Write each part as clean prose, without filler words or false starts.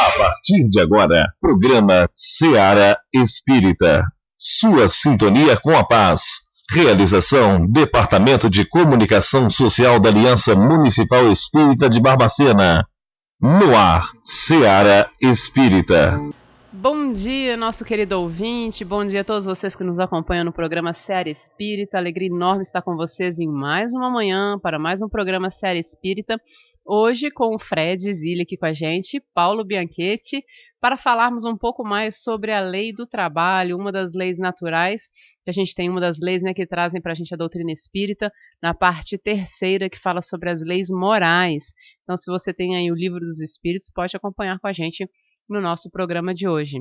A partir de agora, programa Seara Espírita. Sua sintonia com a paz. Realização: Departamento de Comunicação Social da Aliança Municipal Espírita de Barbacena. No ar, Seara Espírita. Bom dia, nosso querido ouvinte, bom dia a todos vocês que nos acompanham no programa Seara Espírita. Alegria enorme estar com vocês em mais uma manhã para mais um programa Seara Espírita. Hoje com o Fred Zilli aqui com a gente, Paulo Bianchetti, para falarmos um pouco mais sobre a lei do trabalho, uma das leis naturais, que a gente tem uma das leis, né, que trazem para a gente a doutrina espírita, na parte terceira que fala sobre as leis morais. Então, se você tem aí o Livro dos Espíritos, pode acompanhar com a gente no nosso programa de hoje.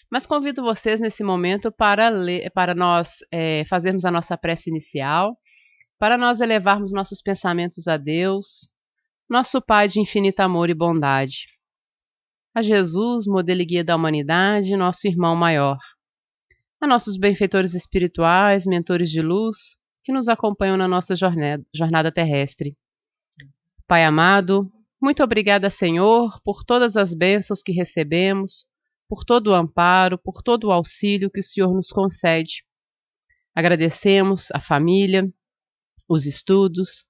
Mas convido vocês nesse momento para nós fazermos a nossa prece inicial, para nós elevarmos nossos pensamentos a Deus, nosso Pai de infinito amor e bondade, a Jesus, modelo e guia da humanidade, nosso irmão maior, a nossos benfeitores espirituais, mentores de luz, que nos acompanham na nossa jornada terrestre. Pai amado, muito obrigada, Senhor, por todas as bênçãos que recebemos, por todo o amparo, por todo o auxílio que o Senhor nos concede. Agradecemos a família, os estudos,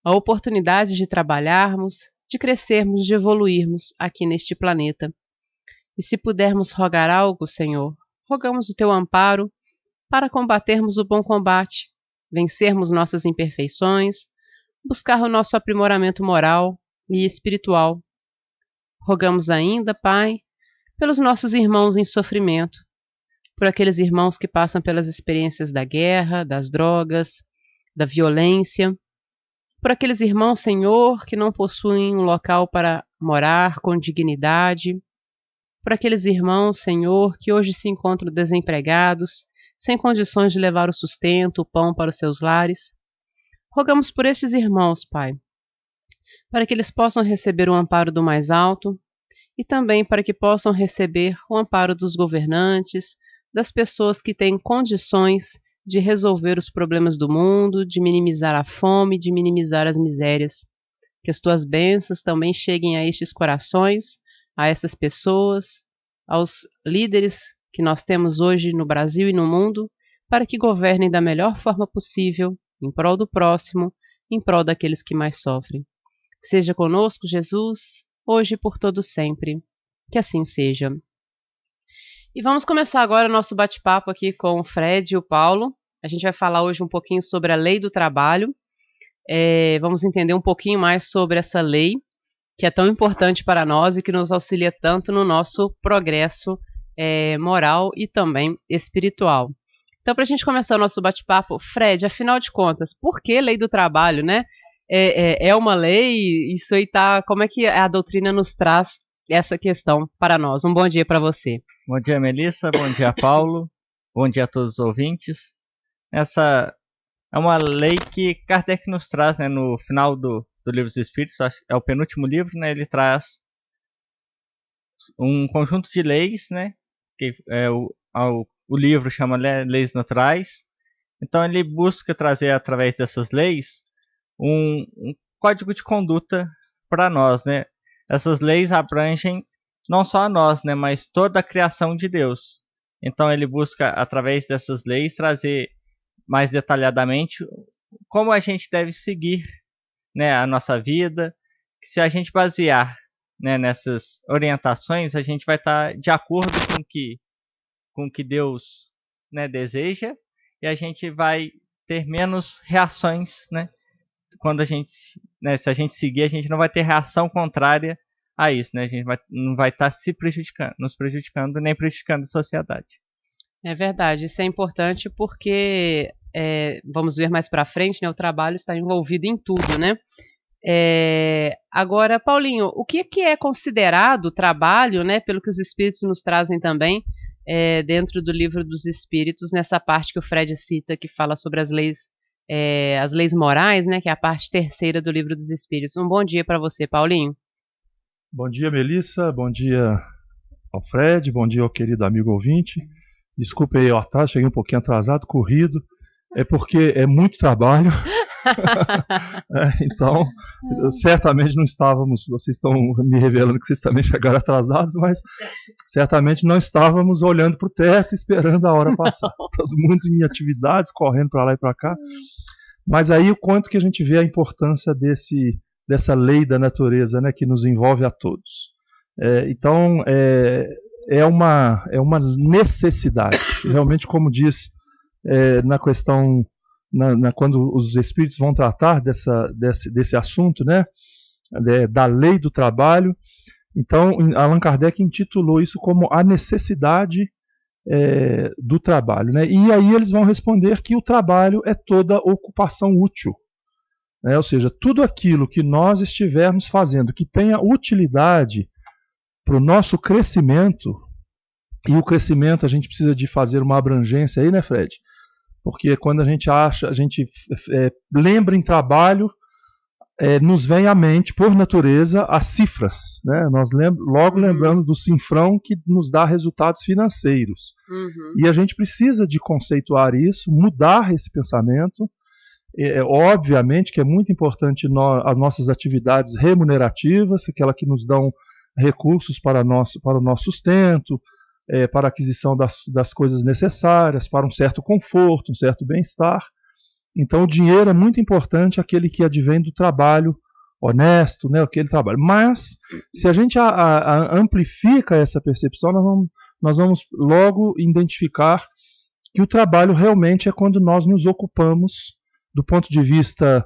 a oportunidade de trabalharmos, de crescermos, de evoluirmos aqui neste planeta. E se pudermos rogar algo, Senhor, rogamos o Teu amparo para combatermos o bom combate, vencermos nossas imperfeições, buscar o nosso aprimoramento moral e espiritual. Rogamos ainda, Pai, pelos nossos irmãos em sofrimento, por aqueles irmãos que passam pelas experiências da guerra, das drogas, da violência, por aqueles irmãos, Senhor, que não possuem um local para morar com dignidade, por aqueles irmãos, Senhor, que hoje se encontram desempregados, sem condições de levar o sustento, o pão para os seus lares. Rogamos por estes irmãos, Pai, para que eles possam receber o amparo do mais alto e também para que possam receber o amparo dos governantes, das pessoas que têm condições de resolver os problemas do mundo, de minimizar a fome, de minimizar as misérias. Que as tuas bênçãos também cheguem a estes corações, a essas pessoas, aos líderes que nós temos hoje no Brasil e no mundo, para que governem da melhor forma possível, em prol do próximo, em prol daqueles que mais sofrem. Seja conosco, Jesus, hoje e por todo sempre. Que assim seja. E vamos começar agora o nosso bate-papo aqui com o Fred e o Paulo. A gente vai falar hoje um pouquinho sobre a lei do trabalho. Vamos entender um pouquinho mais sobre essa lei, que é tão importante para nós e que nos auxilia tanto no nosso progresso moral e também espiritual. Então, para a gente começar o nosso bate-papo, Fred, afinal de contas, por que lei do trabalho, né? É uma lei, isso aí tá... Como é que a doutrina nos traz essa questão para nós? Um bom dia para você. Bom dia, Melissa, bom dia, Paulo, bom dia a todos os ouvintes. Essa é uma lei que Kardec nos traz, né, no final do Livro dos Espíritos, é o penúltimo livro, né, ele traz um conjunto de leis, né, que o livro chama Leis Naturais. Então ele busca trazer através dessas leis um código de conduta para nós, né. Essas leis abrangem não só a nós, né, mas toda a criação de Deus. Então ele busca através dessas leis trazer mais detalhadamente como a gente deve seguir, né, a nossa vida. Se a gente basear, né, nessas orientações, a gente vai estar de acordo com o que Deus, né, deseja, e a gente vai ter menos reações, né, quando a gente, né, se a gente seguir, a gente não vai ter reação contrária a isso, né, a gente não vai estar nos prejudicando nem prejudicando a sociedade. É verdade, isso é importante porque, vamos ver mais para frente, né, o trabalho está envolvido em tudo, né? Agora, Paulinho, o que é considerado trabalho, né, pelo que os Espíritos nos trazem também, dentro do Livro dos Espíritos, nessa parte que o Fred cita, que fala sobre as leis morais, né, que é a parte terceira do Livro dos Espíritos. Um bom dia para você, Paulinho. Bom dia, Melissa, bom dia ao Fred, bom dia ao querido amigo ouvinte. Desculpe aí o atraso, cheguei um pouquinho atrasado, corrido. É porque é muito trabalho Então, certamente não estávamos, vocês estão me revelando que vocês também chegaram atrasados, mas certamente não estávamos olhando para o teto esperando a hora passar. Todo mundo em atividades, correndo para lá e para cá. Mas aí o quanto que a gente vê a importância dessa lei da natureza, né, que nos envolve a todos. Então, é uma necessidade. Realmente, como diz na questão, quando os espíritos vão tratar desse assunto, né, da lei do trabalho, então Allan Kardec intitulou isso como a necessidade do trabalho, né? E aí eles vão responder que o trabalho é toda ocupação útil, né? Ou seja, tudo aquilo que nós estivermos fazendo que tenha utilidade para o nosso crescimento, e o crescimento a gente precisa de fazer uma abrangência aí, né, Fred? Porque quando a gente lembra em trabalho, nos vem à mente, por natureza, as cifras, né? Nós logo lembramos do cifrão que nos dá resultados financeiros. E a gente precisa de conceituar isso, mudar esse pensamento. Obviamente que é muito importante as nossas atividades remunerativas, aquelas que nos dão recursos para o nosso sustento, para a aquisição das coisas necessárias, para um certo conforto, um certo bem-estar. Então o dinheiro é muito importante, aquele que advém do trabalho honesto, né, aquele trabalho. Mas se a gente amplifica essa percepção, nós vamos logo identificar que o trabalho realmente é quando nós nos ocupamos do ponto de vista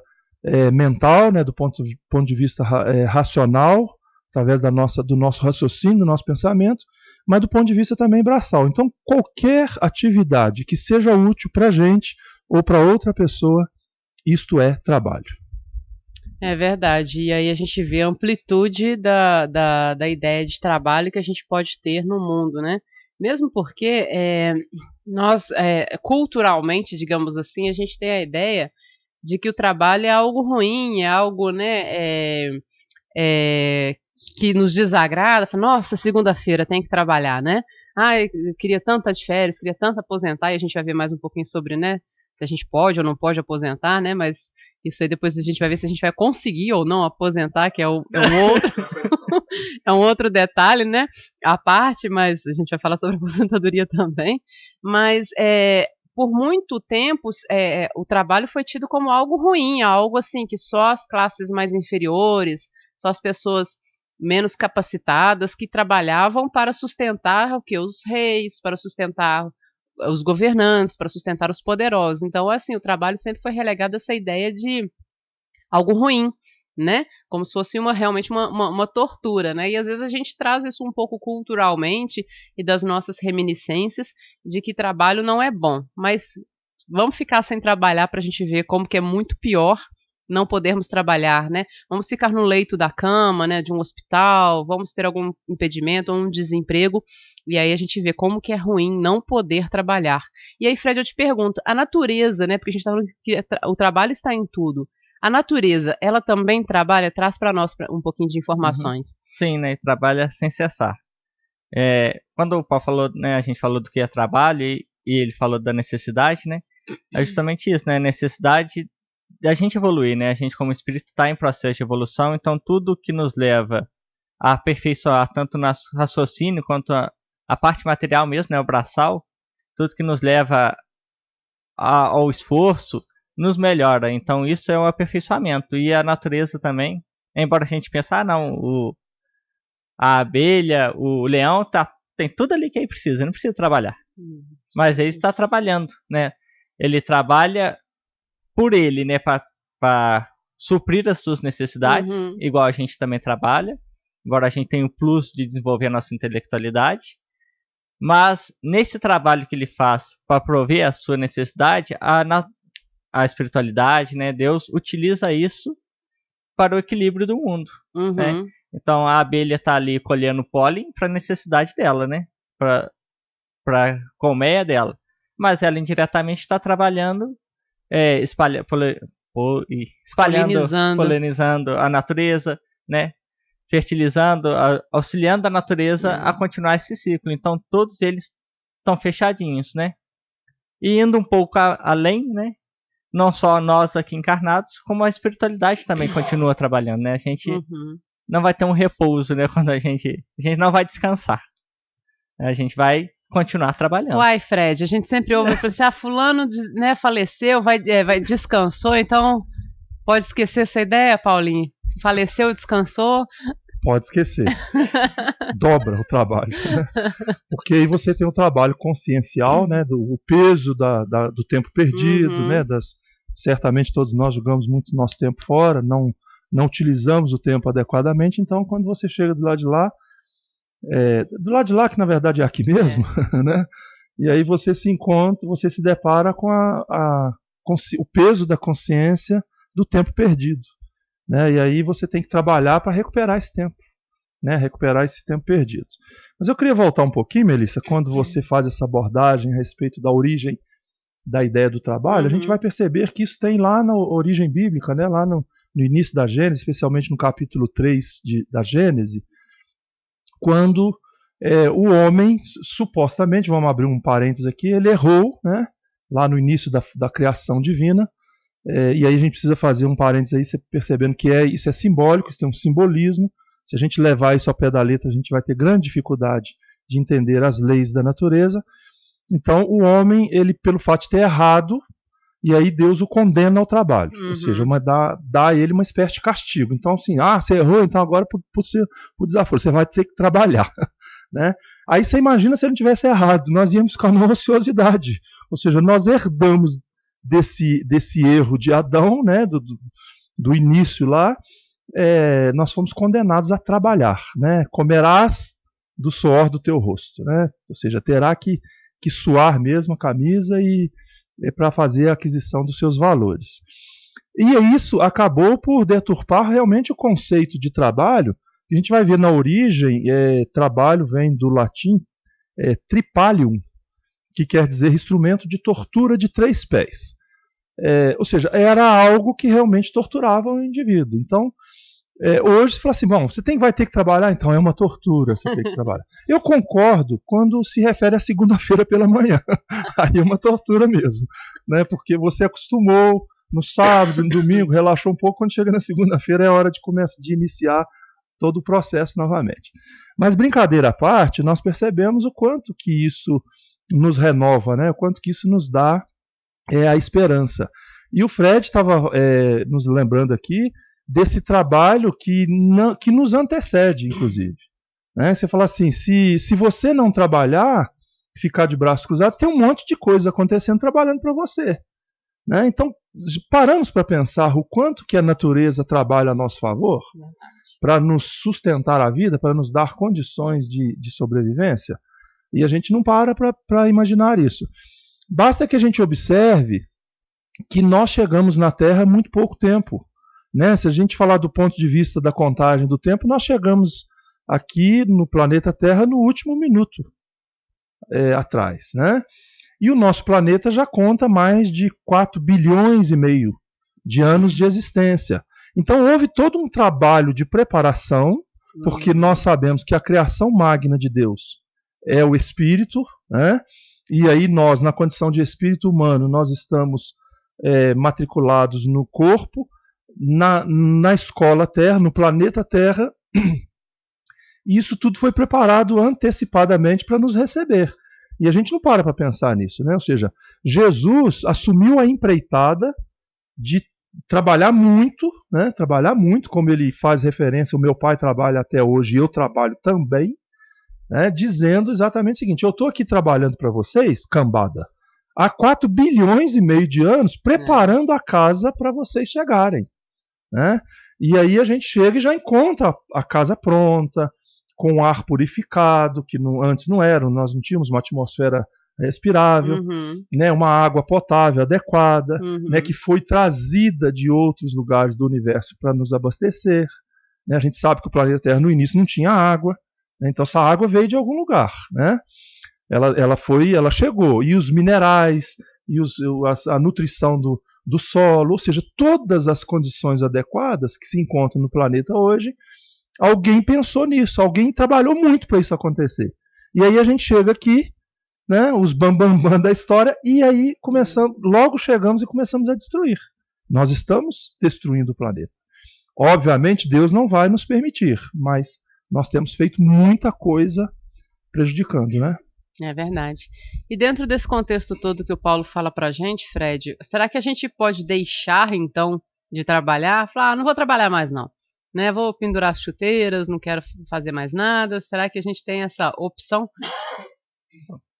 mental, né, do ponto de vista racional, através do nosso raciocínio, do nosso pensamento, mas do ponto de vista também braçal. Então qualquer atividade que seja útil para a gente ou para outra pessoa, isto é trabalho. É verdade, e aí a gente vê a amplitude da ideia de trabalho que a gente pode ter no mundo, né? Mesmo porque nós, culturalmente, digamos assim, a gente tem a ideia de que o trabalho é algo ruim, é algo, né, que nos desagrada. Fala, nossa, segunda-feira tem que trabalhar, né? Eu queria tanto estar de férias, queria tanto aposentar, e a gente vai ver mais um pouquinho sobre, né, se a gente pode ou não pode aposentar, né? Mas isso aí depois a gente vai ver se a gente vai conseguir ou não aposentar, que é um outro é um outro detalhe, né? À parte, mas a gente vai falar sobre aposentadoria também. Mas por muito tempo o trabalho foi tido como algo ruim, algo assim que só as classes mais inferiores, só as pessoas menos capacitadas que trabalhavam para sustentar o que? Os reis, para sustentar os governantes, para sustentar os poderosos. Então, assim, o trabalho sempre foi relegado a essa ideia de algo ruim, né? Como se fosse realmente uma tortura, né? E às vezes a gente traz isso um pouco culturalmente e das nossas reminiscências de que trabalho não é bom. Mas vamos ficar sem trabalhar para a gente ver como que é muito pior não podermos trabalhar, né? Vamos ficar no leito da cama, né, de um hospital, vamos ter algum impedimento ou um desemprego, e aí a gente vê como que é ruim não poder trabalhar. E aí, Fred, eu te pergunto, a natureza, né, porque a gente está falando que o trabalho está em tudo, a natureza, ela também trabalha? Traz para nós um pouquinho de informações. Sim, né, trabalha sem cessar. Quando o Paulo falou, né, a gente falou do que é trabalho e ele falou da necessidade, né, é justamente isso, né, a necessidade da gente evoluir, né? A gente como espírito está em processo de evolução, então tudo que nos leva a aperfeiçoar tanto o nosso raciocínio quanto a parte material mesmo, né? O braçal, tudo que nos leva ao esforço, nos melhora. Então isso é um aperfeiçoamento. E a natureza também, embora a gente pense, não, a abelha, o leão, tem tudo ali que ele precisa, não precisa trabalhar. Mas ele está trabalhando, né? Ele trabalha por ele, né, para suprir as suas necessidades, igual a gente também trabalha, embora a gente tenha o plus de desenvolver a nossa intelectualidade, mas nesse trabalho que ele faz para prover a sua necessidade, a espiritualidade, né, Deus utiliza isso para o equilíbrio do mundo, né? Então a abelha está ali colhendo pólen para a necessidade dela, né, para a colmeia dela, mas ela indiretamente está trabalhando polinizando a natureza, né? Fertilizando, auxiliando a natureza a continuar esse ciclo. Então todos eles estão fechadinhos, né? E indo um pouco além, né? não só nós aqui encarnados, como a espiritualidade também continua trabalhando, né? A gente não vai ter um repouso, né? Quando a gente não vai descansar. A gente vai continuar trabalhando. Uai, Fred, a gente sempre ouve assim, fulano, né, faleceu, descansou, então pode esquecer essa ideia, Paulinho? Faleceu, descansou? Pode esquecer. Dobra o trabalho. Porque aí você tem um trabalho consciencial, né, o peso do tempo perdido, né, certamente todos nós jogamos muito nosso tempo fora, não utilizamos o tempo adequadamente, então quando você chega do lado de lá que na verdade é aqui mesmo, né, e aí você se encontra, você se depara com o peso da consciência do tempo perdido. Né, e aí você tem que trabalhar para recuperar esse tempo, né, recuperar esse tempo perdido. Mas eu queria voltar um pouquinho, Melissa, quando você faz essa abordagem a respeito da origem da ideia do trabalho, a gente vai perceber que isso tem lá na origem bíblica, né, lá no início da Gênesis, especialmente no capítulo 3 da Gênesis, quando o homem, supostamente, vamos abrir um parênteses aqui, ele errou, né, lá no início da criação divina. E aí a gente precisa fazer um parênteses aí, você percebendo que isso é simbólico, isso tem um simbolismo. Se a gente levar isso ao pé da letra, a gente vai ter grande dificuldade de entender as leis da natureza. Então o homem, ele pelo fato de ter errado, e aí Deus o condena ao trabalho, ou seja, dá a ele uma espécie de castigo. Então assim, você errou, então agora por desaforo, você vai ter que trabalhar. Né? Aí você imagina se ele não tivesse errado, nós íamos ficar numa ociosidade, ou seja, nós herdamos desse erro de Adão, né, do início lá, nós fomos condenados a trabalhar, né, comerás do suor do teu rosto, né, ou seja, terá que suar mesmo a camisa para fazer a aquisição dos seus valores. E isso acabou por deturpar realmente o conceito de trabalho. A gente vai ver na origem, trabalho vem do latim tripalium, que quer dizer instrumento de tortura de 3 pés. Ou seja, era algo que realmente torturava o indivíduo. Então, hoje você fala assim, bom, você vai ter que trabalhar, então é uma tortura, você tem que trabalhar. Eu concordo quando se refere a segunda-feira pela manhã. Aí é uma tortura mesmo, né? Porque você acostumou no sábado, no domingo, relaxou um pouco, quando chega na segunda-feira é hora de iniciar todo o processo novamente. Mas brincadeira à parte, nós percebemos o quanto que isso nos renova, né? O quanto que isso nos dá a esperança. E o Fred estava nos lembrando aqui desse trabalho que nos antecede, inclusive. Né? Você fala assim, se você não trabalhar, ficar de braços cruzados, tem um monte de coisa acontecendo trabalhando para você. Né? Então, paramos para pensar o quanto que a natureza trabalha a nosso favor para nos sustentar a vida, para nos dar condições de sobrevivência. E a gente não para imaginar isso. Basta que a gente observe que nós chegamos na Terra há muito pouco tempo. Né? Se a gente falar do ponto de vista da contagem do tempo, nós chegamos aqui no planeta Terra no último minuto atrás. Né? E o nosso planeta já conta mais de 4 bilhões e meio de anos de existência. Então houve todo um trabalho de preparação, porque nós sabemos que a criação magna de Deus é o Espírito, né? E aí nós, na condição de espírito humano, nós estamos matriculados no corpo, na escola Terra, no planeta Terra, e isso tudo foi preparado antecipadamente para nos receber. E a gente não para pensar nisso, né? Ou seja, Jesus assumiu a empreitada de trabalhar muito, né? Trabalhar muito, como ele faz referência, o meu pai trabalha até hoje, eu trabalho também, né? Dizendo exatamente o seguinte, eu estou aqui trabalhando para vocês, cambada, há 4 bilhões e meio de anos, preparando a casa para vocês chegarem. Né? E aí a gente chega e já encontra a casa pronta, com ar purificado, que antes não era, nós não tínhamos uma atmosfera respirável, né, uma água potável adequada, né, que foi trazida de outros lugares do universo para nos abastecer. Né? A gente sabe que o planeta Terra no início não tinha água, né? Então essa água veio de algum lugar. Né? Ela chegou, e os minerais, e a nutrição do solo, ou seja, todas as condições adequadas que se encontram no planeta hoje, alguém pensou nisso, alguém trabalhou muito para isso acontecer. E aí a gente chega aqui né, os bambambam da história, e aí logo chegamos e começamos a destruir. Nós estamos destruindo o planeta. Obviamente, Deus não vai nos permitir, mas nós temos feito muita coisa prejudicando, né? É verdade. E dentro desse contexto todo que o Paulo fala pra gente, Fred, será que a gente pode deixar, então, de trabalhar? Falar, não vou trabalhar mais não, né? Vou pendurar as chuteiras, não quero fazer mais nada. Será que a gente tem essa opção?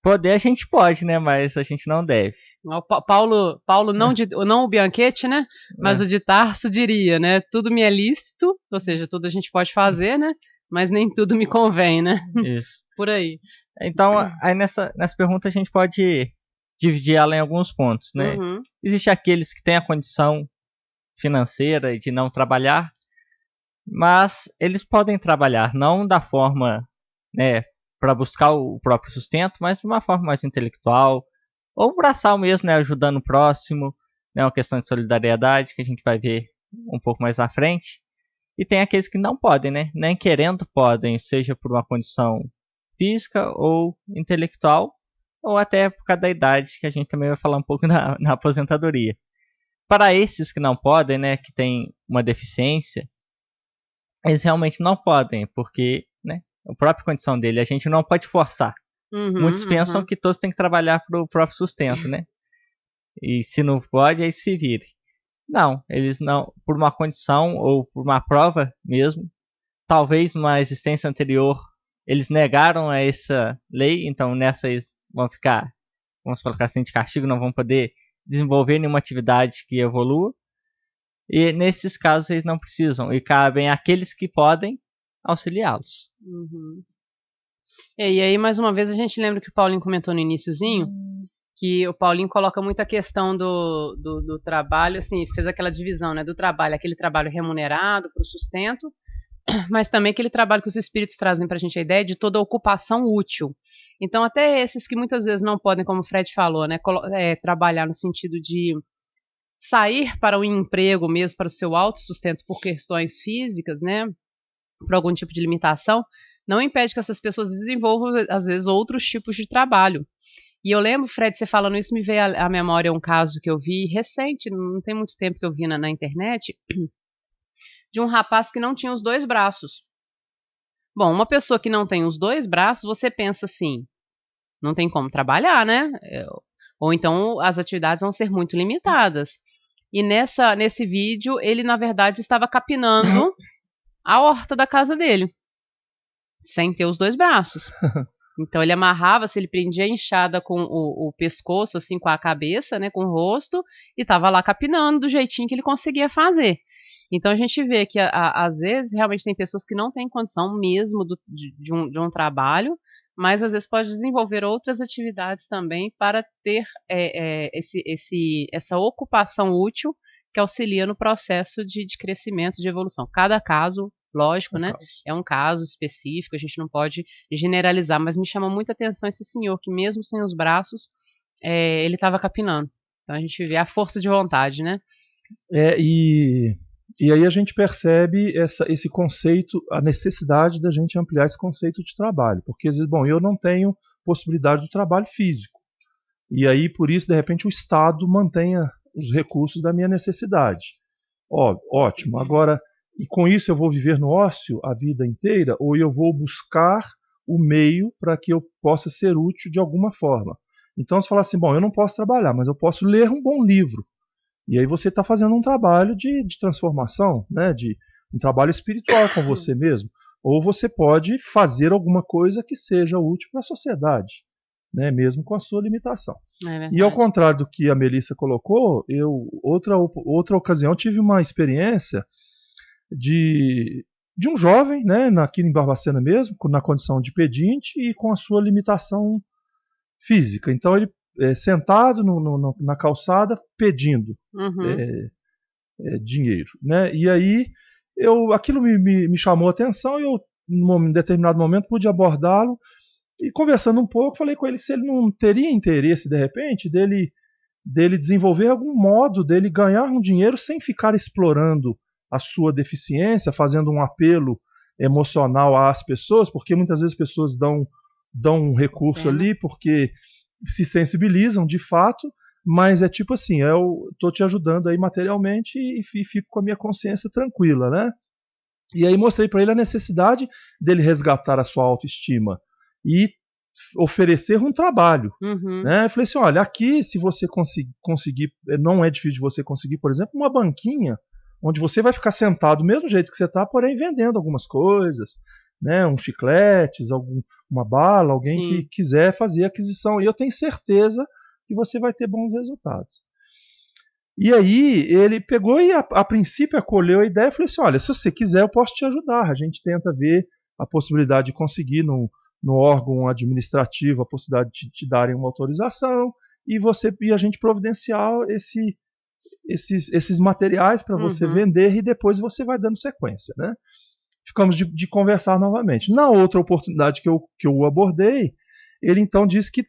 Poder a gente pode, né? Mas a gente não deve. O Paulo não o Bianchetti, né? Mas o de Tarso diria, né? Tudo me é lícito, ou seja, tudo a gente pode fazer, né? Mas nem tudo me convém, né? Isso. Por aí. Então, aí nessa pergunta a gente pode dividir ela em alguns pontos, né? Uhum. Existem aqueles que têm a condição financeira de não trabalhar, mas eles podem trabalhar não da forma, né, para buscar o próprio sustento, mas de uma forma mais intelectual, ou braçal mesmo, né, ajudando o próximo, né, uma questão de solidariedade que a gente vai ver um pouco mais à frente. E tem aqueles que não podem, né, nem querendo podem, seja por uma condição física ou intelectual, ou até por causa da idade, que a gente também vai falar um pouco na aposentadoria. Para esses que não podem, né, que têm uma deficiência, eles realmente não podem, porque, né, a própria condição dele, a gente não pode forçar. Muitos pensam que todos têm que trabalhar para o próprio sustento, né? E se não pode, aí se vire. Não, eles não, por uma condição ou por uma prova mesmo, talvez uma existência anterior, eles negaram a essa lei, então nessa eles vão ficar, vamos colocar assim, de castigo, não vão poder desenvolver nenhuma atividade que evolua. E nesses casos eles não precisam, e cabem àqueles que podem auxiliá-los. Uhum. E aí, mais uma vez, a gente lembra que o Paulinho comentou no iniciozinho, que o Paulinho coloca muito a questão do trabalho, assim, fez aquela divisão, né, do trabalho, aquele trabalho remunerado para o sustento, mas também aquele trabalho que os espíritos trazem para a gente a ideia de toda ocupação útil. Então, até esses que muitas vezes não podem, como o Fred falou, né, trabalhar no sentido de sair para um emprego mesmo, para o seu autossustento por questões físicas, né, por algum tipo de limitação, não impede que essas pessoas desenvolvam, às vezes, outros tipos de trabalho. E eu lembro, Fred, você falando isso, me veio à memória um caso que eu vi recente, não tem muito tempo que eu vi na internet, de um rapaz que não tinha os 2 braços. Bom, uma pessoa que não tem os 2 braços, você pensa assim, não tem como trabalhar, né? Ou então as atividades vão ser muito limitadas. E nesse vídeo, ele, na verdade, estava capinando a horta da casa dele, sem ter os 2 braços. Então ele amarrava, ele prendia a enxada com o pescoço, assim, com a cabeça, né, com o rosto, e estava lá capinando do jeitinho que ele conseguia fazer. Então a gente vê que às vezes realmente tem pessoas que não têm condição mesmo de um trabalho, mas às vezes pode desenvolver outras atividades também para ter essa ocupação útil que auxilia no processo de crescimento, de evolução. Cada caso, lógico, né? É um caso específico, a gente não pode generalizar, mas me chama muita atenção esse senhor que mesmo sem os braços, ele estava capinando. Então a gente vê a força de vontade, né? E aí a gente percebe esse conceito, a necessidade da gente ampliar esse conceito de trabalho, porque às vezes, bom, eu não tenho possibilidade do trabalho físico, e aí por isso de repente o Estado mantenha os recursos da minha necessidade. Ótimo, agora, e com isso eu vou viver no ócio a vida inteira, ou eu vou buscar o meio para que eu possa ser útil de alguma forma? Então você fala assim, bom, eu não posso trabalhar, mas eu posso ler um bom livro. E aí você está fazendo um trabalho de transformação, né? Um trabalho espiritual com você mesmo. Ou você pode fazer alguma coisa que seja útil para a sociedade, né? Mesmo com a sua limitação. E ao contrário do que a Melissa colocou, outra ocasião tive uma experiência de um jovem, né? Aqui em Barbacena mesmo, na condição de pedinte e com a sua limitação física. Então ele sentado na calçada pedindo dinheiro, né? E aí aquilo me chamou a atenção e eu, num determinado momento, pude abordá-lo e, conversando um pouco, falei com ele se ele não teria interesse, de repente, dele desenvolver algum modo dele ganhar um dinheiro sem ficar explorando a sua deficiência, fazendo um apelo emocional às pessoas, porque muitas vezes as pessoas dão um recurso ali porque se sensibilizam de fato, mas é tipo assim, eu estou te ajudando aí materialmente e fico com a minha consciência tranquila, né? E aí mostrei para ele a necessidade dele resgatar a sua autoestima e oferecer um trabalho. Né? Eu falei assim, olha, aqui se você conseguir, não é difícil de você conseguir, por exemplo, uma banquinha, onde você vai ficar sentado do mesmo jeito que você está, porém vendendo algumas coisas, né? Uns chicletes, uma bala, alguém que quiser fazer a aquisição. E eu tenho certeza que você vai ter bons resultados. E aí ele pegou e a princípio acolheu a ideia e falou assim, olha, se você quiser eu posso te ajudar. A gente tenta ver a possibilidade de conseguir no órgão administrativo a possibilidade de te darem uma autorização e a gente providenciar esses materiais para você vender e depois você vai dando sequência, né? Ficamos de conversar novamente. Na outra oportunidade que eu o abordei, ele então disse que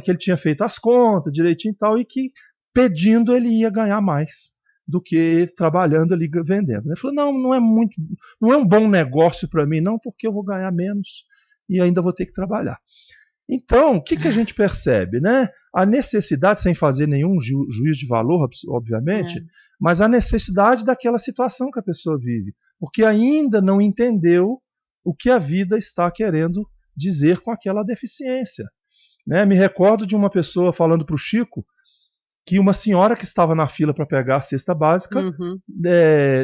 ele tinha feito as contas direitinho e tal, e que pedindo ele ia ganhar mais do que trabalhando ali vendendo. Ele falou, não é um bom negócio para mim, não, porque eu vou ganhar menos e ainda vou ter que trabalhar. Então, o que a gente percebe, né? A necessidade, sem fazer nenhum juízo de valor, obviamente, mas a necessidade daquela situação que a pessoa vive, porque ainda não entendeu o que a vida está querendo dizer com aquela deficiência. Né? Me recordo de uma pessoa falando para o Chico que uma senhora que estava na fila para pegar a cesta básica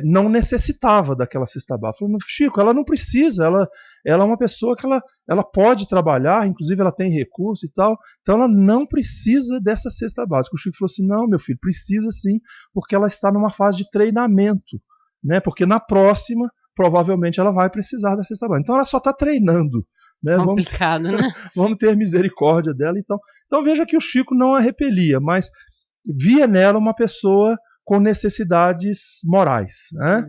não necessitava daquela cesta básica. Falando, Chico, ela não precisa, ela é uma pessoa que ela pode trabalhar, inclusive ela tem recurso e tal, então ela não precisa dessa cesta básica. O Chico falou assim, não, meu filho, precisa sim, porque ela está numa fase de treinamento, né? Porque na próxima, provavelmente, ela vai precisar da cesta básica. Então ela só está treinando. Né? Complicado, né? Vamos ter misericórdia dela. Então veja que o Chico não a repelia, mas via nela uma pessoa com necessidades morais. Né?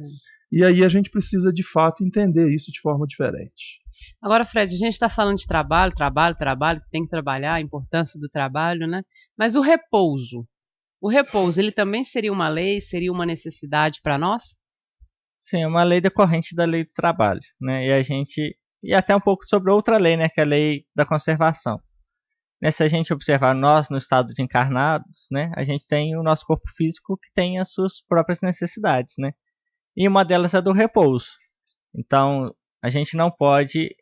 E aí a gente precisa, de fato, entender isso de forma diferente. Agora, Fred, a gente está falando de trabalho, tem que trabalhar, a importância do trabalho, né? Mas o repouso, ele também seria uma lei, seria uma necessidade para nós? Sim, é uma lei decorrente da lei do trabalho, né? E até um pouco sobre outra lei, né? Que é a lei da conservação. Né, se a gente observar nós no estado de encarnados, né, a gente tem o nosso corpo físico que tem as suas próprias necessidades, né, e uma delas é do repouso. Então, a gente não pode,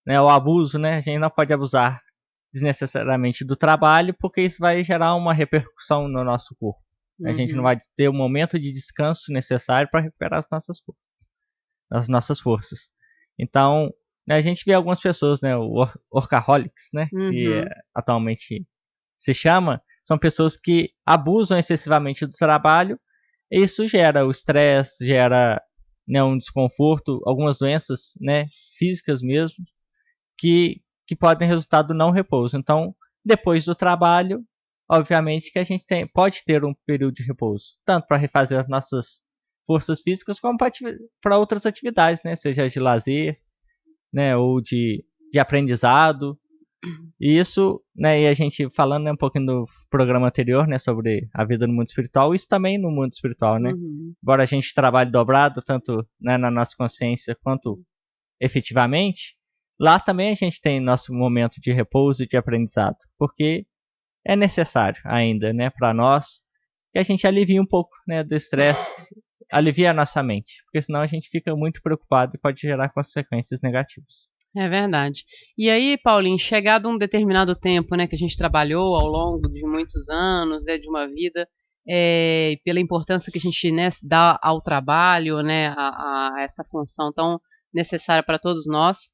né, o abuso, né, a gente não pode abusar desnecessariamente do trabalho, porque isso vai gerar uma repercussão no nosso corpo. A gente não vai ter o momento de descanso necessário para recuperar as nossas forças. Então, a gente vê algumas pessoas, né, workaholics, né, que atualmente se chama, são pessoas que abusam excessivamente do trabalho, e isso gera o estresse, gera, né, um desconforto, algumas doenças, né, físicas mesmo, que podem resultar do não repouso. Então, depois do trabalho, obviamente que a gente pode ter um período de repouso, tanto para refazer as nossas forças físicas, como para outras atividades, né, seja de lazer, né, ou de aprendizado. E isso, né, e a gente falando, né, um pouquinho do programa anterior, né, sobre a vida no mundo espiritual, isso também no mundo espiritual, né? Embora a gente trabalhe dobrado, tanto, né, na nossa consciência quanto efetivamente, lá também a gente tem nosso momento de repouso e de aprendizado, porque é necessário ainda, né, para nós, que a gente alivie um pouco, né, do estresse, alivia a nossa mente, porque senão a gente fica muito preocupado e pode gerar consequências negativas. É verdade. E aí, Paulinho, chegado um determinado tempo, né, que a gente trabalhou ao longo de muitos anos, né, de uma vida, pela importância que a gente, né, dá ao trabalho, né, a essa função tão necessária para todos nós,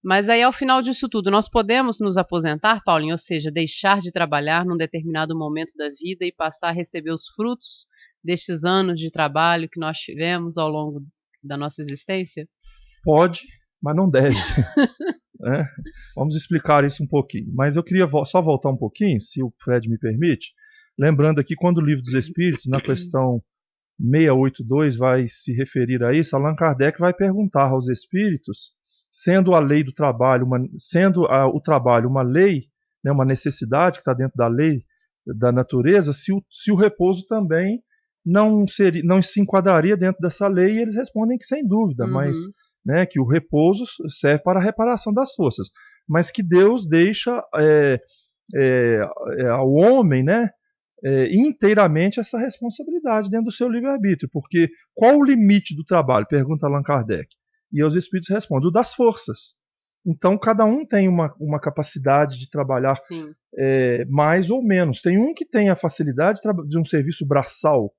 mas aí ao final disso tudo, nós podemos nos aposentar, Paulinho, ou seja, deixar de trabalhar num determinado momento da vida e passar a receber os frutos destes anos de trabalho que nós tivemos ao longo da nossa existência? Pode, mas não deve. Vamos explicar isso um pouquinho. Mas eu queria só voltar um pouquinho, se o Fred me permite, lembrando aqui, quando o Livro dos Espíritos, na questão 682, vai se referir a isso, Allan Kardec vai perguntar aos espíritos, sendo a lei do trabalho, o trabalho uma lei, né, uma necessidade que está dentro da lei da natureza, se o repouso também não se enquadraria dentro dessa lei, e eles respondem que sem dúvida, mas, né, que o repouso serve para a reparação das forças, mas que Deus deixa ao homem, né, inteiramente essa responsabilidade dentro do seu livre-arbítrio. Porque qual o limite do trabalho? Pergunta Allan Kardec. E os espíritos respondem: o das forças. Então, cada um tem uma capacidade de trabalhar mais ou menos. Tem um que tem a facilidade de um serviço braçal,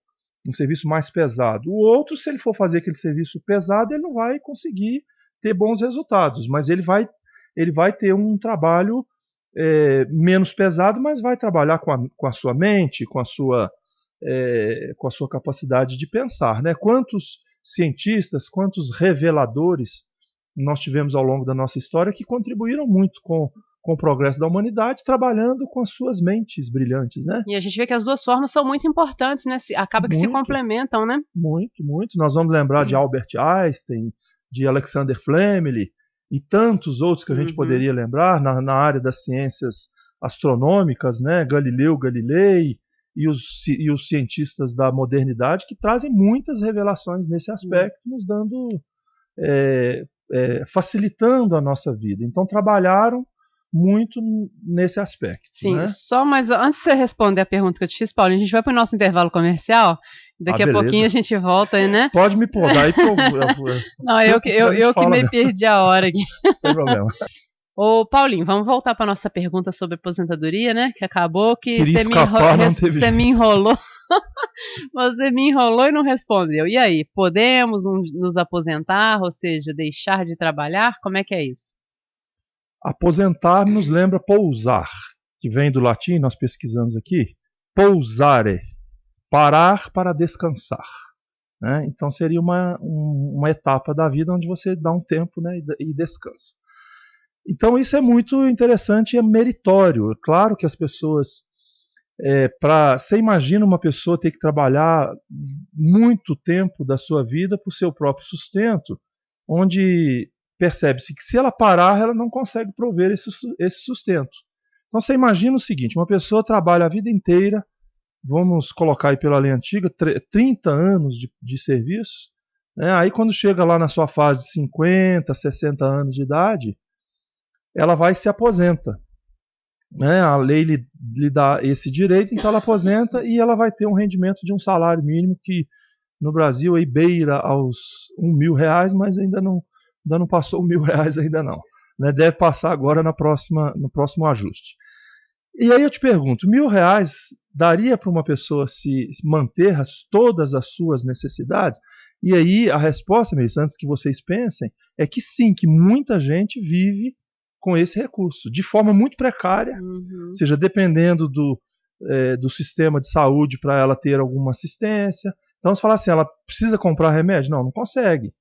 um serviço mais pesado. O outro, se ele for fazer aquele serviço pesado, ele não vai conseguir ter bons resultados, mas ele vai ter um trabalho menos pesado, mas vai trabalhar com a sua mente, com a sua capacidade de pensar, né? Quantos cientistas, quantos reveladores nós tivemos ao longo da nossa história que contribuíram muito com o progresso da humanidade, trabalhando com as suas mentes brilhantes, né? E a gente vê que as duas formas são muito importantes, né? Acaba que se complementam, né? Muito, muito. Nós vamos lembrar de Albert Einstein, de Alexander Fleming e tantos outros que a gente poderia lembrar na área das ciências astronômicas, né? Galileu Galilei e os cientistas da modernidade, que trazem muitas revelações nesse aspecto, nos dando facilitando a nossa vida. Então trabalharam muito nesse aspecto. Sim, né? mas antes de você responder a pergunta que eu te fiz, Paulinho, a gente vai para o nosso intervalo comercial. Daqui a pouquinho a gente volta aí, né? Pode me pôr, daí Não, eu que me perdi a hora aqui. Sem problema. Ô, Paulinho, vamos voltar para nossa pergunta sobre aposentadoria, né? Que acabou que você me enrolou. Você me enrolou e não respondeu. E aí, podemos nos aposentar, ou seja, deixar de trabalhar? Como é que é isso? Aposentar nos lembra pousar, que vem do latim, nós pesquisamos aqui, pousare, parar para descansar. Né? Então seria uma etapa da vida onde você dá um tempo, né, e descansa. Então isso é muito interessante e é meritório. É claro que as pessoas... você imagina uma pessoa ter que trabalhar muito tempo da sua vida para o seu próprio sustento, onde percebe-se que se ela parar, ela não consegue prover esse sustento. Então você imagina o seguinte: uma pessoa trabalha a vida inteira, vamos colocar aí pela lei antiga, 30 anos de serviço, né? Aí quando chega lá na sua fase de 50, 60 anos de idade, ela vai e se aposenta. Né? A lei lhe dá esse direito, então ela aposenta e ela vai ter um rendimento de um salário mínimo que no Brasil aí beira aos R$1.000, mas ainda não passou R$1.000 ainda não. Né? Deve passar agora no próximo ajuste. E aí eu te pergunto, R$1.000 daria para uma pessoa se manter todas as suas necessidades? E aí a resposta, Melissa, antes que vocês pensem, é que sim, que muita gente vive com esse recurso, de forma muito precária, ou seja, dependendo do sistema de saúde para ela ter alguma assistência. Então, se falar assim, ela precisa comprar remédio? Não consegue.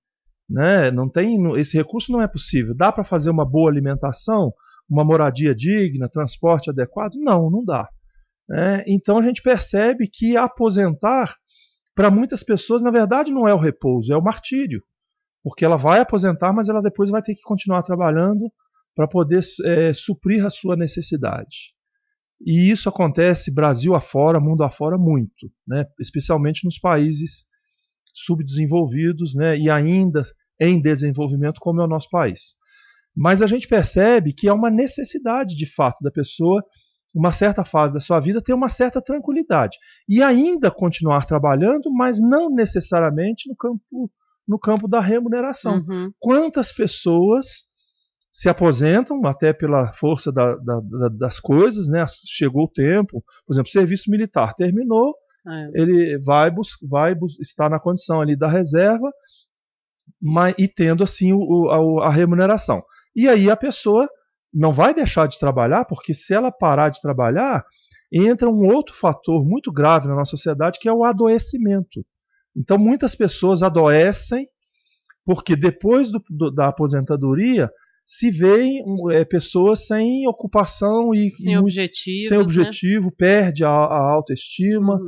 Né? Não tem, esse recurso não é possível. Dá para fazer uma boa alimentação, uma moradia digna, transporte adequado? Não dá. Então, a gente percebe que aposentar, para muitas pessoas, na verdade, não é o repouso, é o martírio. Porque ela vai aposentar, mas ela depois vai ter que continuar trabalhando para poder suprir a sua necessidade. E isso acontece Brasil afora, mundo afora, muito, né? Especialmente nos países subdesenvolvidos, né? E ainda em desenvolvimento, como é o nosso país. Mas a gente percebe que é uma necessidade, de fato, da pessoa, uma certa fase da sua vida, ter uma certa tranquilidade. E ainda continuar trabalhando, mas não necessariamente no campo da remuneração. Quantas pessoas se aposentam até pela força das coisas, né? Chegou o tempo, por exemplo, serviço militar terminou, ele vai estar na condição ali da reserva, e tendo assim a remuneração. E aí a pessoa não vai deixar de trabalhar, porque se ela parar de trabalhar, entra um outro fator muito grave na nossa sociedade, que é o adoecimento. Então muitas pessoas adoecem porque depois da aposentadoria se veem pessoas sem ocupação e sem objetivo, né? Perde a autoestima,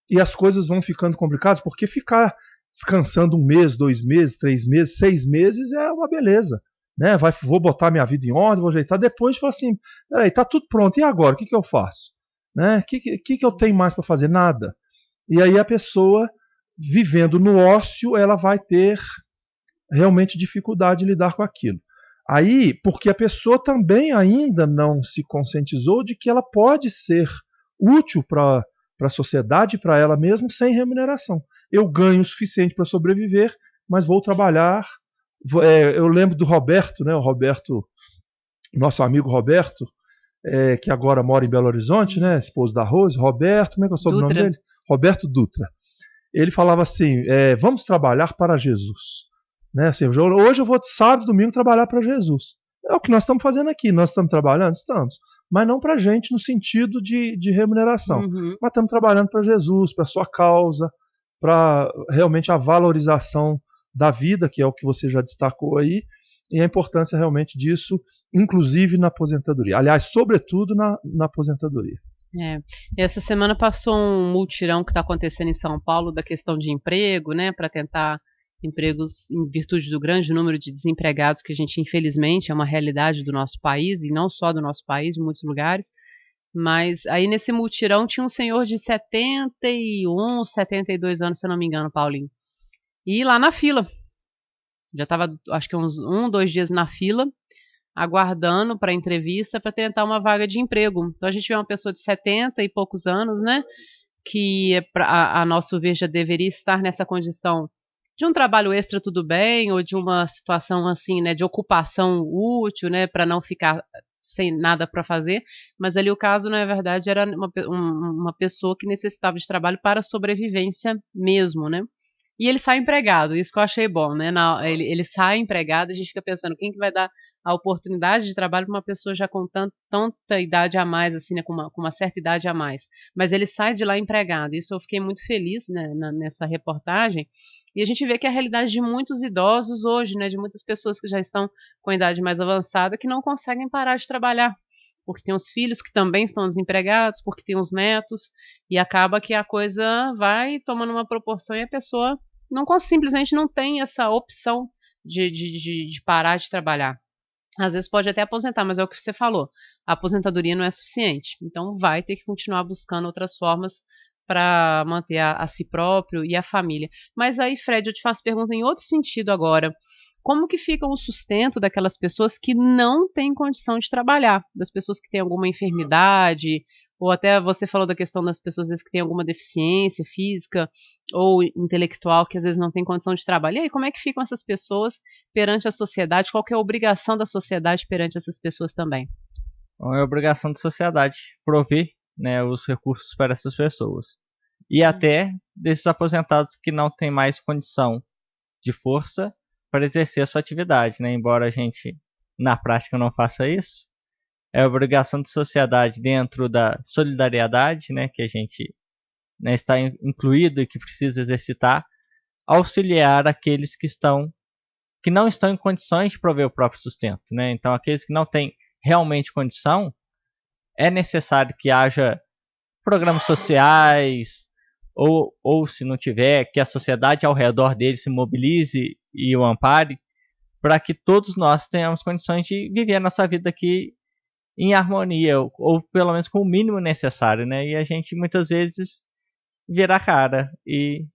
e as coisas vão ficando complicadas, porque ficar descansando 1 mês, 2 meses, 3 meses, 6 meses é uma beleza. Né? Vou botar minha vida em ordem, vou ajeitar, depois falo assim, peraí, tá tudo pronto, e agora? O que eu faço? Né? O que eu tenho mais para fazer? Nada. E aí a pessoa, vivendo no ócio, ela vai ter realmente dificuldade de lidar com aquilo. Aí, porque a pessoa também ainda não se conscientizou de que ela pode ser útil para a sociedade, para ela mesma, sem remuneração. Eu ganho o suficiente para sobreviver, mas vou trabalhar. Eu lembro do Roberto, né? O Roberto, nosso amigo Roberto, que agora mora em Belo Horizonte, né? Esposo da Rose. Roberto, como é que é o sobrenome dele? Roberto Dutra. Ele falava assim: vamos trabalhar para Jesus. Né? Assim, hoje eu vou sábado, domingo trabalhar para Jesus. É o que nós estamos fazendo aqui. Nós estamos trabalhando? Estamos. Mas não para a gente no sentido de remuneração. Uhum. Mas estamos trabalhando para Jesus, para a sua causa, para realmente a valorização da vida, que é o que você já destacou aí, e a importância realmente disso, inclusive na aposentadoria. Aliás, sobretudo na aposentadoria. Essa semana passou um mutirão que está acontecendo em São Paulo da questão de emprego, né, para tentar empregos em virtude do grande número de desempregados que a gente, infelizmente, é uma realidade do nosso país, e não só do nosso país, em muitos lugares. Mas aí nesse mutirão tinha um senhor de 71, 72 anos, se eu não me engano, Paulinho. E lá na fila. Já estava, acho que uns 2 dias na fila, aguardando para entrevista para tentar uma vaga de emprego. Então a gente vê uma pessoa de 70 e poucos anos, né, que a nosso ver já deveria estar nessa condição de um trabalho extra, tudo bem, ou de uma situação assim, né, de ocupação útil, né, para não ficar sem nada para fazer, mas ali o caso, na verdade, era uma pessoa que necessitava de trabalho para sobrevivência mesmo, né. E ele sai empregado, isso que eu achei bom, né? Ele sai empregado, a gente fica pensando quem que vai dar a oportunidade de trabalho para uma pessoa já com tanta idade a mais, assim, né? Com uma certa idade a mais. Mas ele sai de lá empregado. Isso eu fiquei muito feliz, né, nessa reportagem. E a gente vê que é a realidade de muitos idosos hoje, né? De muitas pessoas que já estão com a idade mais avançada que não conseguem parar de trabalhar. Porque tem os filhos que também estão desempregados, porque tem os netos, e acaba que a coisa vai tomando uma proporção e a pessoa simplesmente não tem essa opção de parar de trabalhar. Às vezes pode até aposentar, mas é o que você falou, a aposentadoria não é suficiente, então vai ter que continuar buscando outras formas para manter a si próprio e a família. Mas aí, Fred, eu te faço pergunta em outro sentido agora. Como que fica o sustento daquelas pessoas que não têm condição de trabalhar? Das pessoas que têm alguma enfermidade, ou até você falou da questão das pessoas às vezes, que têm alguma deficiência física ou intelectual, que às vezes não têm condição de trabalhar. E aí, como é que ficam essas pessoas perante a sociedade? Qual que é a obrigação da sociedade perante essas pessoas também? Bom, é obrigação da sociedade prover, né, os recursos para essas pessoas. E até desses aposentados que não têm mais condição de força para exercer a sua atividade, né? Embora a gente, na prática, não faça isso, é obrigação da sociedade dentro da solidariedade, né, que a gente, né, está incluído e que precisa exercitar, auxiliar aqueles que não estão em condições de prover o próprio sustento, né? Então, aqueles que não têm realmente condição, é necessário que haja programas sociais, ou se não tiver, que a sociedade ao redor dele se mobilize e o ampare, para que todos nós tenhamos condições de viver a nossa vida aqui em harmonia, ou pelo menos com o mínimo necessário, né? E a gente muitas vezes vira a cara e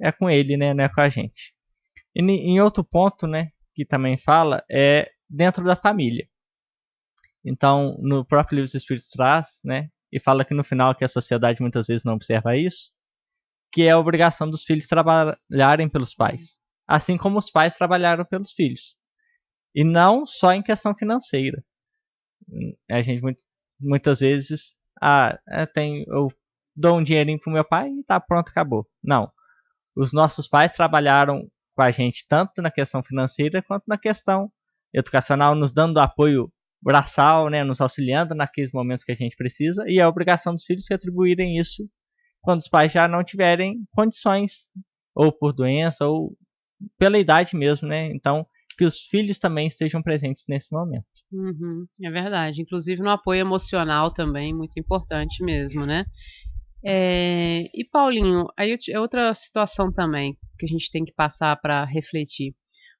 é com ele, né? Não é com a gente. E em outro ponto, né, que também fala, é dentro da família. Então, no próprio livro dos Espíritos traz, né, e fala que no final que a sociedade muitas vezes não observa isso, que é a obrigação dos filhos trabalharem pelos pais, assim como os pais trabalharam pelos filhos. E não só em questão financeira. A gente muitas vezes, eu dou um dinheirinho pro meu pai e tá pronto, acabou. Não. Os nossos pais trabalharam com a gente tanto na questão financeira quanto na questão educacional, nos dando apoio braçal, né, nos auxiliando naqueles momentos que a gente precisa, e é a obrigação dos filhos retribuírem isso quando os pais já não tiverem condições, ou por doença, ou pela idade mesmo, né? Então, que os filhos também estejam presentes nesse momento. É verdade. Inclusive no apoio emocional também, muito importante mesmo, né? E Paulinho, aí é outra situação também que a gente tem que passar para refletir.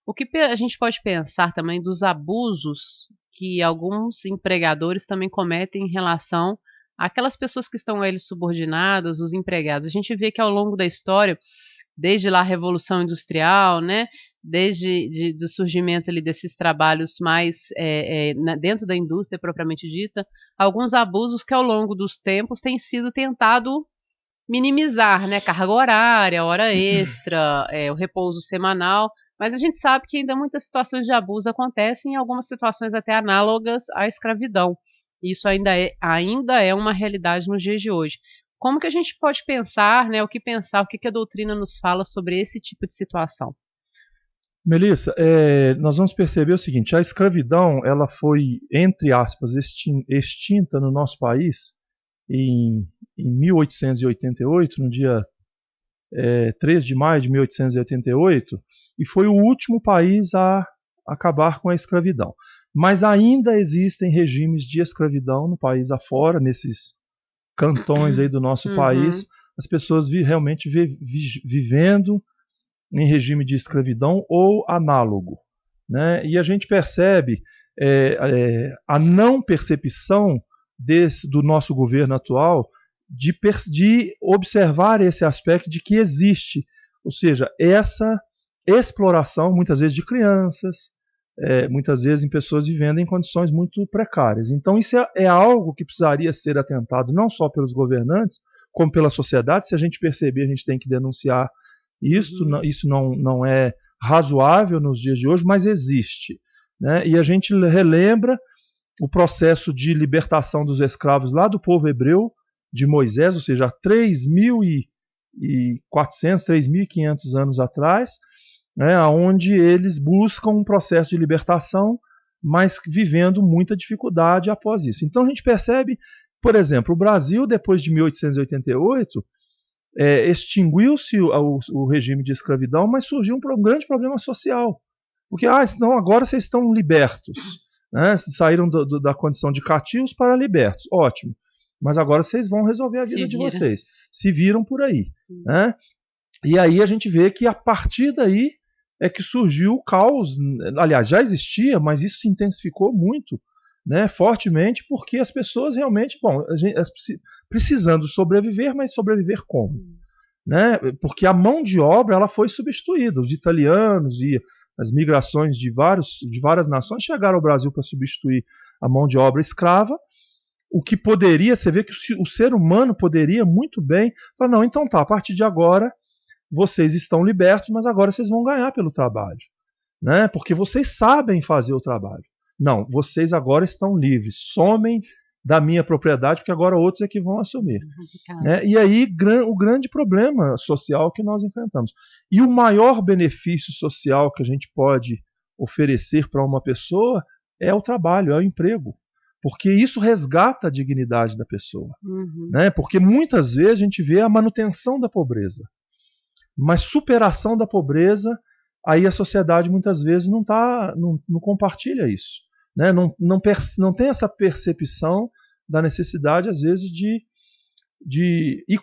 O que a gente pode pensar também dos abusos que alguns empregadores também cometem em relação àquelas pessoas que estão a eles subordinadas, os empregados. A gente vê que ao longo da história, desde lá a Revolução Industrial, né, desde do surgimento ali desses trabalhos mais dentro da indústria propriamente dita, alguns abusos que ao longo dos tempos têm sido tentado minimizar, né? Carga horária, hora extra, o repouso semanal, mas a gente sabe que ainda muitas situações de abuso acontecem, em algumas situações até análogas à escravidão. Isso ainda é uma realidade nos dias de hoje. Como que a gente pode pensar, né? O que a doutrina nos fala sobre esse tipo de situação? Melissa, nós vamos perceber o seguinte: a escravidão ela foi, entre aspas, extinta no nosso país em 1888, no dia 3 de maio de 1888, e foi o último país a acabar com a escravidão. Mas ainda existem regimes de escravidão no país afora, nesses cantões aí do nosso país, as pessoas realmente vivendo em regime de escravidão ou análogo, né? E a gente percebe a não percepção do nosso governo atual de observar esse aspecto de que existe, ou seja, essa exploração, muitas vezes de crianças, muitas vezes em pessoas vivendo em condições muito precárias. Então isso é algo que precisaria ser atentado não só pelos governantes, como pela sociedade. Se a gente perceber, a gente tem que denunciar isso. Isso não é razoável nos dias de hoje, mas existe, né? E a gente relembra o processo de libertação dos escravos lá do povo hebreu, de Moisés, ou seja, há 3.400, 3.500 anos atrás, né, onde eles buscam um processo de libertação, mas vivendo muita dificuldade após isso. Então a gente percebe, por exemplo, o Brasil, depois de 1888, extinguiu-se o regime de escravidão, mas surgiu um grande problema social. Porque então agora vocês estão libertos, né, saíram da condição de cativos para libertos. Ótimo. Mas agora vocês vão resolver a vida de vocês. Se viram por aí, né? E aí a gente vê que a partir daí é que surgiu o caos. Aliás, já existia, mas isso se intensificou muito, né, fortemente, porque as pessoas realmente, precisando sobreviver, mas sobreviver como? Né? Porque a mão de obra ela foi substituída. Os italianos e as migrações de várias nações chegaram ao Brasil para substituir a mão de obra escrava. O que poderia, você vê que o ser humano poderia muito bem falar, não, então tá, a partir de agora vocês estão libertos, mas agora vocês vão ganhar pelo trabalho, né? Porque vocês sabem fazer o trabalho. Não, vocês agora estão livres, somem da minha propriedade, porque agora outros é que vão assumir. Né? E aí o grande problema social que nós enfrentamos. E o maior benefício social que a gente pode oferecer para uma pessoa é o trabalho, é o emprego. Porque isso resgata a dignidade da pessoa. Né? Porque muitas vezes a gente vê a manutenção da pobreza. Mas superação da pobreza, aí a sociedade muitas vezes não compartilha isso. Né? Não tem essa percepção da necessidade, às vezes, e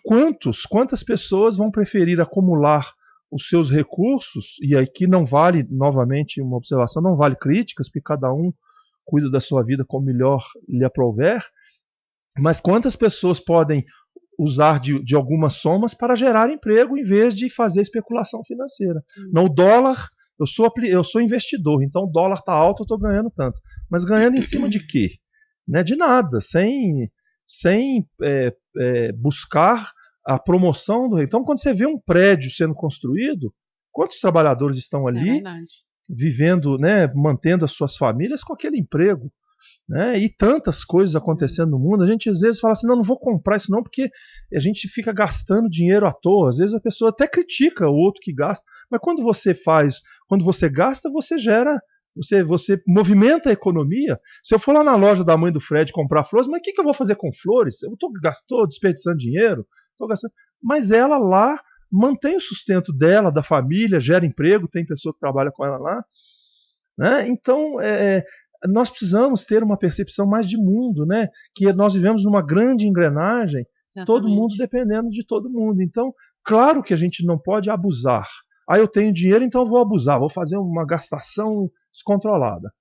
quantas pessoas vão preferir acumular os seus recursos, e aqui não vale, novamente, uma observação, não vale críticas, porque cada um cuida da sua vida como melhor lhe aprouver, mas quantas pessoas podem usar de algumas somas para gerar emprego em vez de fazer especulação financeira? Não, o dólar, eu sou investidor, então o dólar está alto, eu estou ganhando tanto. Mas ganhando em cima de quê? Né, de nada, sem buscar a promoção do... Então, quando você vê um prédio sendo construído, quantos trabalhadores estão ali vivendo, né, mantendo as suas famílias com aquele emprego? Né? E tantas coisas acontecendo no mundo. A gente às vezes fala assim, não vou comprar isso não, porque a gente fica gastando dinheiro à toa. Às vezes a pessoa até critica o outro que gasta, mas quando você gasta, você gera, você movimenta a economia. Se eu for lá na loja da mãe do Fred comprar flores, mas o que eu vou fazer com flores? Eu estou desperdiçando dinheiro, estou gastando. Mas ela lá mantém o sustento dela, da família, gera emprego, tem pessoa que trabalha com ela lá. Né? Então, nós precisamos ter uma percepção mais de mundo, né? Que nós vivemos numa grande engrenagem, exatamente, todo mundo dependendo de todo mundo. Então, claro que a gente não pode abusar. Eu tenho dinheiro, então eu vou abusar, vou fazer uma gastação descontrolada.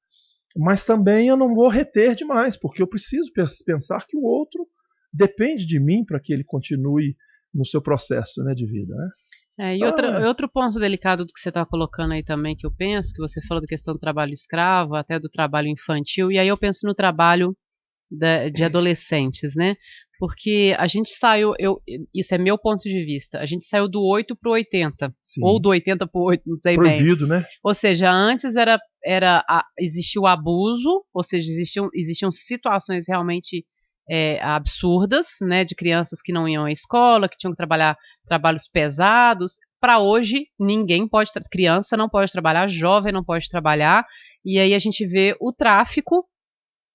Mas também eu não vou reter demais, porque eu preciso pensar que o outro depende de mim para que ele continue no seu processo, né, de vida. Né? E outro ponto delicado do que você está colocando aí também, que eu penso, que você falou da questão do trabalho escravo, até do trabalho infantil, e aí eu penso no trabalho de adolescentes, né? Porque a gente saiu, isso é meu ponto de vista, a gente saiu do 8 para o 80, Sim. ou do 80 para o 8, não sei Proibido, bem. né? Ou seja, antes existia o abuso, ou seja, existiam situações realmente absurdas, né, de crianças que não iam à escola, que tinham que trabalhar trabalhos pesados. Para hoje, criança não pode trabalhar, jovem não pode trabalhar, e aí a gente vê o tráfico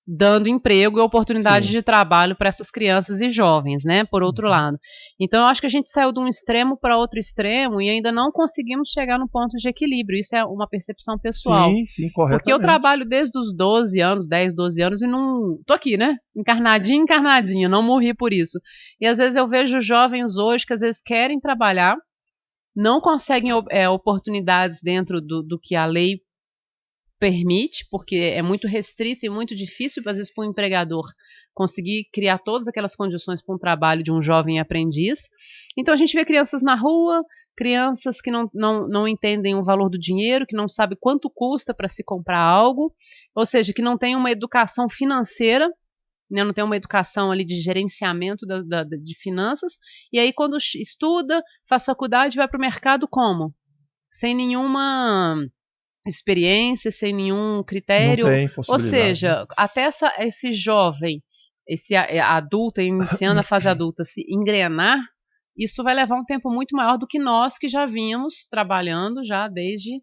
dando emprego e oportunidade de trabalho para essas crianças e jovens, né, por outro lado. Então, eu acho que a gente saiu de um extremo para outro extremo e ainda não conseguimos chegar no ponto de equilíbrio. Isso é uma percepção pessoal. Sim, corretamente. Porque eu trabalho desde os 12 anos, 10, 12 anos e não... Tô aqui, né, encarnadinha, não morri por isso. E às vezes eu vejo jovens hoje que às vezes querem trabalhar, não conseguem oportunidades dentro do que a lei permite, porque é muito restrito e muito difícil, às vezes, para um empregador conseguir criar todas aquelas condições para um trabalho de um jovem aprendiz. Então, a gente vê crianças na rua, crianças que não entendem o valor do dinheiro, que não sabem quanto custa para se comprar algo, ou seja, que não tem uma educação financeira, né, não tem uma educação ali de gerenciamento de finanças, e aí quando estuda, faz faculdade, vai para o mercado como? Sem nenhuma experiência, sem nenhum critério, não tem possibilidade, ou seja, até esse jovem, esse adulto iniciando a fase adulta se engrenar, isso vai levar um tempo muito maior do que nós que já vínhamos trabalhando já desde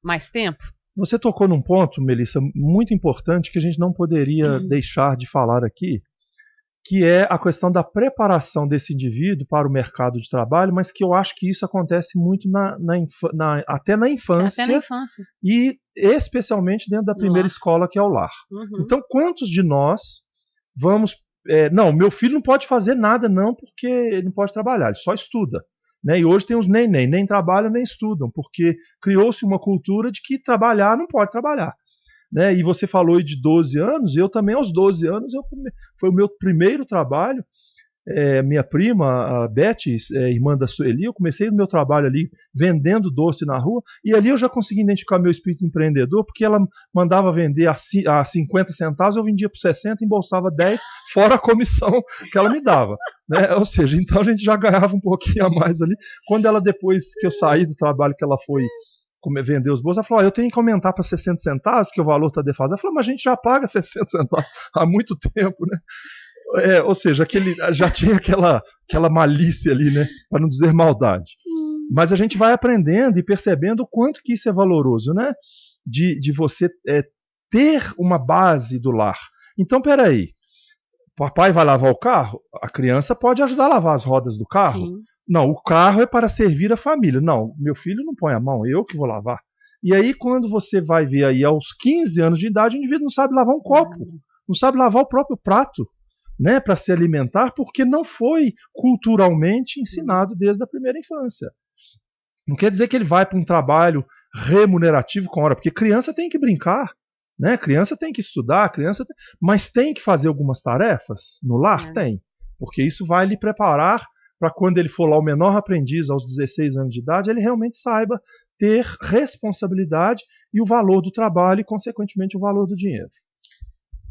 mais tempo. Você tocou num ponto, Melissa, muito importante que a gente não poderia deixar de falar aqui, que é a questão da preparação desse indivíduo para o mercado de trabalho, mas que eu acho que isso acontece muito até na infância. E especialmente dentro da primeira escola, que é o lar. Então, quantos de nós vamos... não, meu filho não pode fazer nada não, porque ele não pode trabalhar, ele só estuda. Né? E hoje tem os nem trabalham nem estudam, porque criou-se uma cultura de que trabalhar não pode trabalhar. Né? E você falou de 12 anos, eu também aos 12 anos, foi o meu primeiro trabalho. Minha prima, a Beth, irmã da Sueli, eu comecei o meu trabalho ali vendendo doce na rua, e ali eu já consegui identificar meu espírito empreendedor, porque ela mandava vender a 50 centavos, eu vendia por 60 e embolsava 10, fora a comissão que ela me dava. Né? Ou seja, então a gente já ganhava um pouquinho a mais ali. Quando ela, depois que eu saí do trabalho, que ela foi vender os bolsos, ela falou, eu tenho que aumentar para 60 centavos, porque o valor está defasado. Ela falou, mas a gente já paga 60 centavos há muito tempo, né? Ou seja, já tinha aquela malícia ali, né? Para não dizer maldade. Mas a gente vai aprendendo e percebendo o quanto que isso é valoroso, né? De você ter uma base do lar. Então, peraí, papai vai lavar o carro? A criança pode ajudar a lavar as rodas do carro? Sim. Não, o carro é para servir a família. Não, meu filho não põe a mão, eu que vou lavar. E aí, quando você vai ver aí aos 15 anos de idade, o indivíduo não sabe lavar um copo, não sabe lavar o próprio prato, né, para se alimentar, porque não foi culturalmente ensinado desde a primeira infância. Não quer dizer que ele vai para um trabalho remunerativo com hora, porque criança tem que brincar, né? Criança tem que estudar, mas tem que fazer algumas tarefas no lar? Tem, porque isso vai lhe preparar para quando ele for lá o menor aprendiz aos 16 anos de idade, ele realmente saiba ter responsabilidade e o valor do trabalho e, consequentemente, o valor do dinheiro.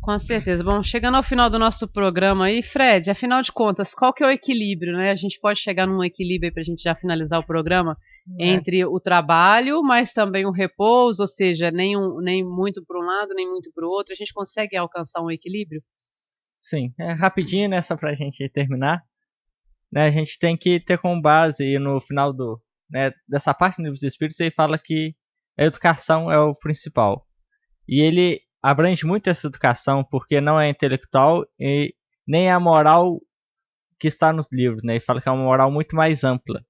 Com certeza. Bom, chegando ao final do nosso programa aí, Fred, afinal de contas, qual que é o equilíbrio, né? A gente pode chegar num equilíbrio aí para a gente já finalizar o programa entre o trabalho, mas também o repouso, ou seja, nem muito para um lado, nem muito para o outro. A gente consegue alcançar um equilíbrio? Sim, rapidinho, né, só para a gente terminar. Né, a gente tem que ter como base no final dessa parte do Livro dos Espíritos, ele fala que a educação é o principal. E ele abrange muito essa educação, porque não é intelectual e nem é a moral que está nos livros, né? Ele fala que é uma moral muito mais ampla.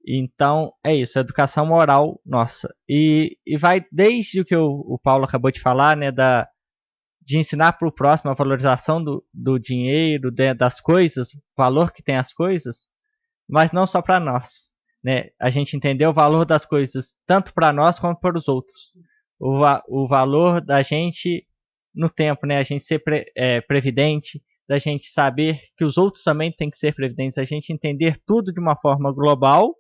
Então, é isso, a educação moral nossa. E vai desde o que o Paulo acabou de falar, né? De ensinar para o próximo a valorização do dinheiro, das coisas, o valor que tem as coisas, mas não só para nós. Né? A gente entender o valor das coisas tanto para nós quanto para os outros. O valor da gente no tempo, né? A gente ser previdente, da gente saber que os outros também têm que ser previdentes, a gente entender tudo de uma forma global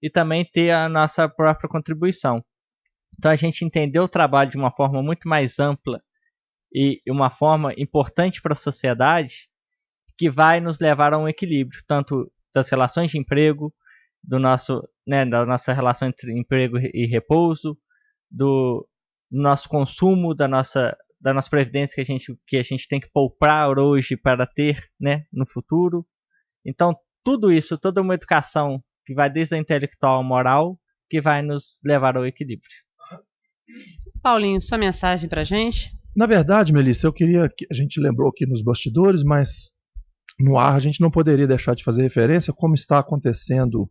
e também ter a nossa própria contribuição. Então a gente entendeu o trabalho de uma forma muito mais ampla e uma forma importante para a sociedade, que vai nos levar a um equilíbrio, tanto das relações de emprego, da nossa relação entre emprego e repouso, do nosso consumo, da nossa previdência que a gente tem que poupar hoje para ter, né, no futuro. Então, tudo isso, toda uma educação que vai desde a intelectual à moral, que vai nos levar ao equilíbrio. Paulinho, sua mensagem para a gente? Na verdade, Melissa, eu queria que a gente lembrou aqui nos bastidores, mas no ar a gente não poderia deixar de fazer referência como está acontecendo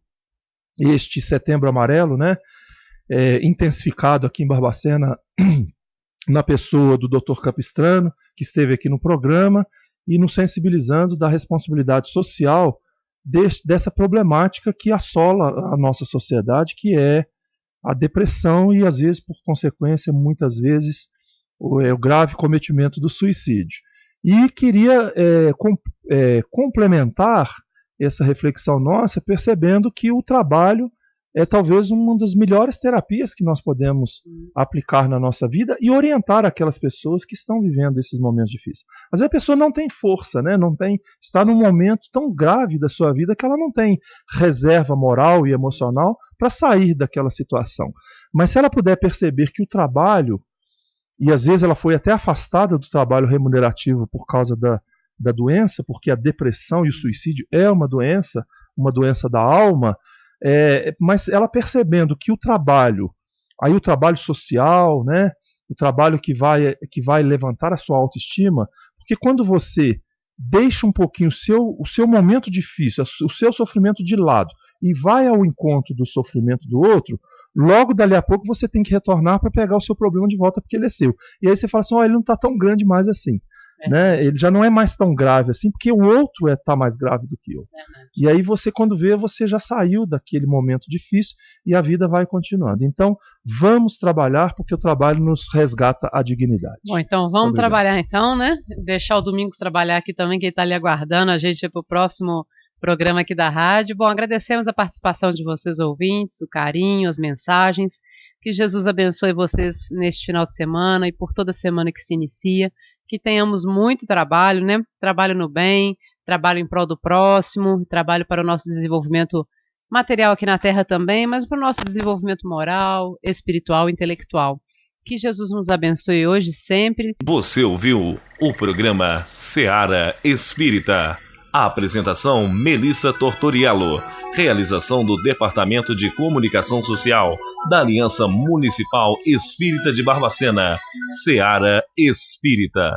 este Setembro Amarelo, né? Intensificado aqui em Barbacena na pessoa do Dr. Capistrano, que esteve aqui no programa e nos sensibilizando da responsabilidade social dessa problemática que assola a nossa sociedade, que é a depressão e, às vezes, por consequência, muitas vezes, o grave cometimento do suicídio. E queria complementar essa reflexão nossa percebendo que o trabalho é talvez uma das melhores terapias que nós podemos aplicar na nossa vida e orientar aquelas pessoas que estão vivendo esses momentos difíceis. Às vezes a pessoa não tem força, né? Está num momento tão grave da sua vida que ela não tem reserva moral e emocional para sair daquela situação. Mas se ela puder perceber que o trabalho, e às vezes ela foi até afastada do trabalho remunerativo por causa da doença, porque a depressão e o suicídio é uma doença da alma, mas ela percebendo que o trabalho social, né, o trabalho que vai levantar a sua autoestima, porque quando você deixa um pouquinho o seu momento difícil, o seu sofrimento de lado, e vai ao encontro do sofrimento do outro, logo dali a pouco você tem que retornar para pegar o seu problema de volta, porque ele é seu. E aí você fala assim, ele não está tão grande mais assim. Né? Ele já não é mais tão grave assim, porque o outro está mais grave do que eu. E aí você, quando vê, você já saiu daquele momento difícil e a vida vai continuando. Então, vamos trabalhar, porque o trabalho nos resgata a dignidade. Bom, então vamos trabalhar então, né? Deixar o Domingos trabalhar aqui também, que ele está ali aguardando a gente para o próximo programa aqui da rádio. Bom, agradecemos a participação de vocês, ouvintes, o carinho, as mensagens. Que Jesus abençoe vocês neste final de semana e por toda semana que se inicia. Que tenhamos muito trabalho, né? Trabalho no bem, trabalho em prol do próximo, trabalho para o nosso desenvolvimento material aqui na Terra também, mas para o nosso desenvolvimento moral, espiritual, intelectual. Que Jesus nos abençoe hoje e sempre. Você ouviu o programa Seara Espírita. A apresentação Melissa Tortoriello. Realização do Departamento de Comunicação Social da Aliança Municipal Espírita de Barbacena. Seara Espírita.